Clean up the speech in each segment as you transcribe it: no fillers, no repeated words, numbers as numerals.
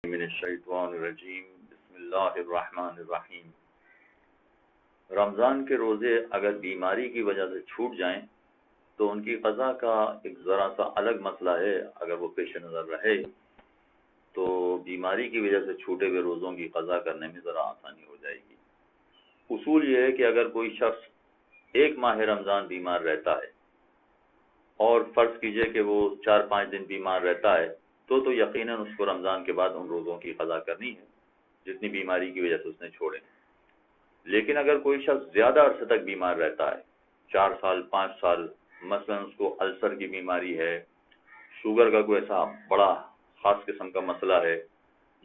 من الشیطان الرجیم بسم اللہ الرحمن الرحیم۔ رمضان کے روزے اگر بیماری کی وجہ سے چھوٹ جائیں تو ان کی قضا کا ایک ذرا سا الگ مسئلہ ہے۔ اگر وہ پیش نظر رہے تو بیماری کی وجہ سے چھوٹے ہوئے روزوں کی قضا کرنے میں ذرا آسانی ہو جائے گی۔ اصول یہ ہے کہ اگر کوئی شخص ایک ماہ رمضان بیمار رہتا ہے اور فرض کیجئے کہ وہ 4-5 دن بیمار رہتا ہے تو یقیناً اس کو رمضان کے بعد ان روزوں کی قضا کرنی ہے جتنی بیماری کی وجہ سے اس نے چھوڑے۔ لیکن اگر کوئی شخص زیادہ عرصے تک بیمار رہتا ہے، 4 سال 5 سال، مثلا اس کو السر کی بیماری ہے، شوگر کا کوئی ایسا بڑا خاص قسم کا مسئلہ ہے،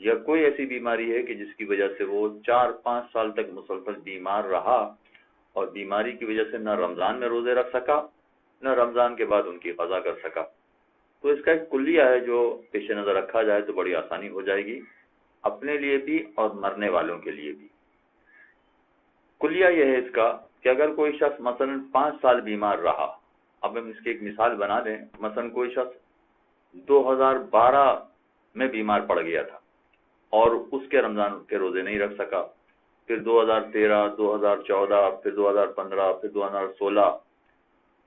یا کوئی ایسی بیماری ہے کہ جس کی وجہ سے وہ 4-5 سال تک مسلسل بیمار رہا اور بیماری کی وجہ سے نہ رمضان میں روزے رکھ سکا نہ رمضان کے بعد ان کی قضا کر سکا، تو اس کا ایک کلیہ ہے جو پیش نظر رکھا جائے تو بڑی آسانی ہو جائے گی، اپنے لیے بھی اور مرنے والوں کے لیے بھی۔ کلیہ یہ ہے اس کا کہ اگر کوئی شخص مثلا 5 سال بیمار رہا، اب ہم اس کی ایک مثال بنا لیں، مثلا کوئی شخص 2012 میں بیمار پڑ گیا تھا اور اس کے رمضان کے روزے نہیں رکھ سکا، پھر 2013، 2014، پھر 2015، پھر 2016،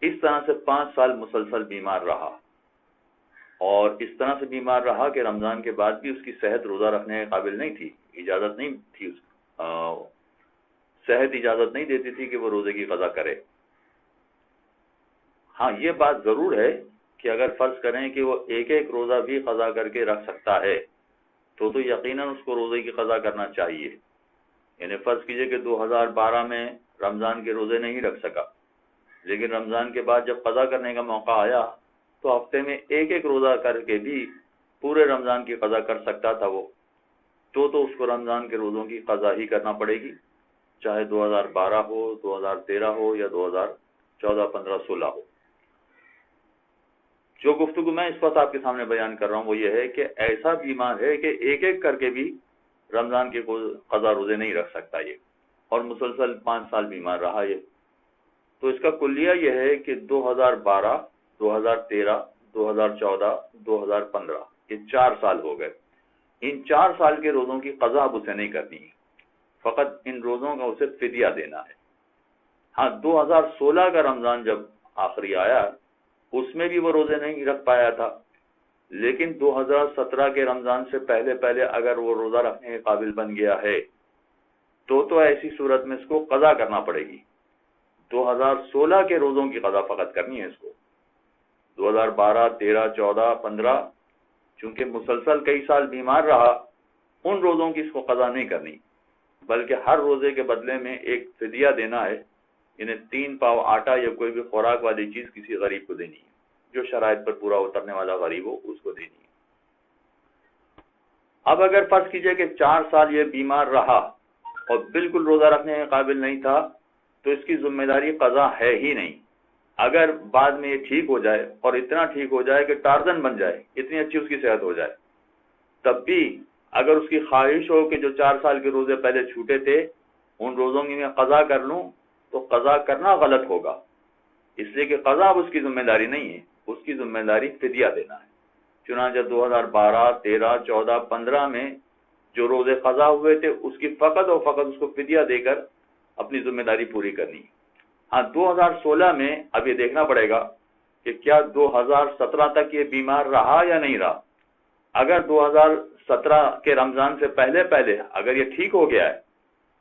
اس طرح سے 5 سال مسلسل بیمار رہا، اور اس طرح سے بیمار رہا کہ رمضان کے بعد بھی اس کی صحت روزہ رکھنے کے قابل نہیں تھی، اجازت نہیں تھی، صحت اجازت نہیں دیتی تھی کہ وہ روزے کی قضا کرے۔ ہاں، یہ بات ضرور ہے کہ اگر فرض کریں کہ وہ ایک ایک روزہ بھی قضا کر کے رکھ سکتا ہے تو یقیناً اس کو روزے کی قضا کرنا چاہیے۔ یعنی فرض کیجئے کہ 2012 میں رمضان کے روزے نہیں رکھ سکا، لیکن رمضان کے بعد جب قضا کرنے کا موقع آیا تو ہفتے میں ایک ایک روزہ کر کے بھی پورے رمضان کی قضا کر سکتا تھا وہ، تو اس کو رمضان کے روزوں کی قضا ہی کرنا پڑے گی، چاہے 2012 ہو، 2013 ہو یا 2014، 15، 16 ہو۔ جو گفتگو میں اس وقت آپ کے سامنے بیان کر رہا ہوں وہ یہ ہے کہ ایسا بیمار ہے کہ ایک ایک کر کے بھی رمضان کے قضا روزے نہیں رکھ سکتا یہ، اور مسلسل 5 سال بیمار رہا یہ، تو اس کا کلیہ یہ ہے کہ 2012، 2013، 2014، 2015، یہ 4 سال ہو گئے۔ ان 4 سال کے روزوں کی قضا اب اسے نہیں کرنی ہے، فقط ان روزوں کا اسے فدیہ دینا ہے۔ ہاں، 2016 کا رمضان جب آخری آیا اس میں بھی وہ روزے نہیں رکھ پایا تھا، لیکن 2017 کے رمضان سے پہلے اگر وہ روزہ رکھنے کے قابل بن گیا ہے تو ایسی صورت میں اس کو قضا کرنا پڑے گی۔ 2016 کے روزوں کی قضا فقط کرنی ہے اس کو۔ 2012، 13، 14، 15 چونکہ مسلسل کئی سال بیمار رہا، ان روزوں کی اس کو قضا نہیں کرنی، بلکہ ہر روزے کے بدلے میں ایک فدیہ دینا ہے، یعنی 3 پاؤ آٹا یا کوئی بھی خوراک والی چیز کسی غریب کو دینی ہے، جو شرائط پر پورا اترنے والا غریب ہو اس کو دینی ہے۔ اب اگر فرض کیجئے کہ 4 سال یہ بیمار رہا اور بالکل روزہ رکھنے کے قابل نہیں تھا تو اس کی ذمہ داری قضا ہے ہی نہیں۔ اگر بعد میں یہ ٹھیک ہو جائے اور اتنا ٹھیک ہو جائے کہ ٹارزن بن جائے، اتنی اچھی اس کی صحت ہو جائے، تب بھی اگر اس کی خواہش ہو کہ جو 4 سال کے روزے پہلے چھوٹے تھے ان روزوں کی میں قضا کر لوں، تو قضا کرنا غلط ہوگا، اس لیے کہ قضا اب اس کی ذمہ داری نہیں ہے، اس کی ذمہ داری فدیہ دینا ہے۔ چنانچہ 2012، 13، 14، 15 میں جو روزے قضا ہوئے تھے اس کی فقط اور فقط اس کو فدیہ دے کر اپنی ذمہ داری پوری کرنی ہے۔ ہاں، 2016 میں اب یہ دیکھنا پڑے گا کہ کیا 2017 تک یہ بیمار رہا یا نہیں رہا۔ اگر 2017 کے رمضان سے پہلے اگر یہ ٹھیک ہو گیا ہے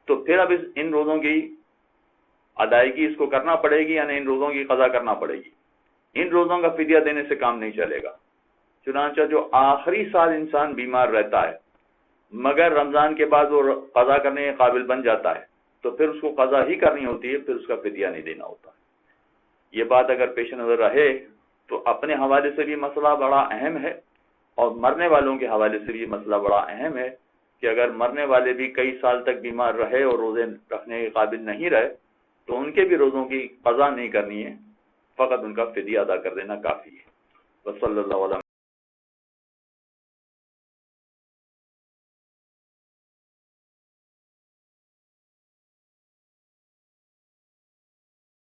تو پھر اب ان روزوں کی ادائیگی اس کو کرنا پڑے گی، یعنی ان روزوں کی قضا کرنا پڑے گی۔ ان روزوں کا فدیہ دینے سے کام نہیں چلے گا۔ چنانچہ جو آخری سال انسان بیمار رہتا ہے مگر رمضان کے بعد وہ قضا کرنے کے قابل بن جاتا ہے تو پھر اس کو قضا ہی کرنی ہوتی ہے، پھر اس کا فدیہ نہیں دینا ہوتا۔ یہ بات اگر پیش نظر رہے تو اپنے حوالے سے بھی مسئلہ بڑا اہم ہے اور مرنے والوں کے حوالے سے بھی مسئلہ بڑا اہم ہے کہ اگر مرنے والے بھی کئی سال تک بیمار رہے اور روزے رکھنے کے قابل نہیں رہے تو ان کے بھی روزوں کی قضا نہیں کرنی ہے، فقط ان کا فدیہ ادا کر دینا کافی ہے۔ وصلی اللہ علیہ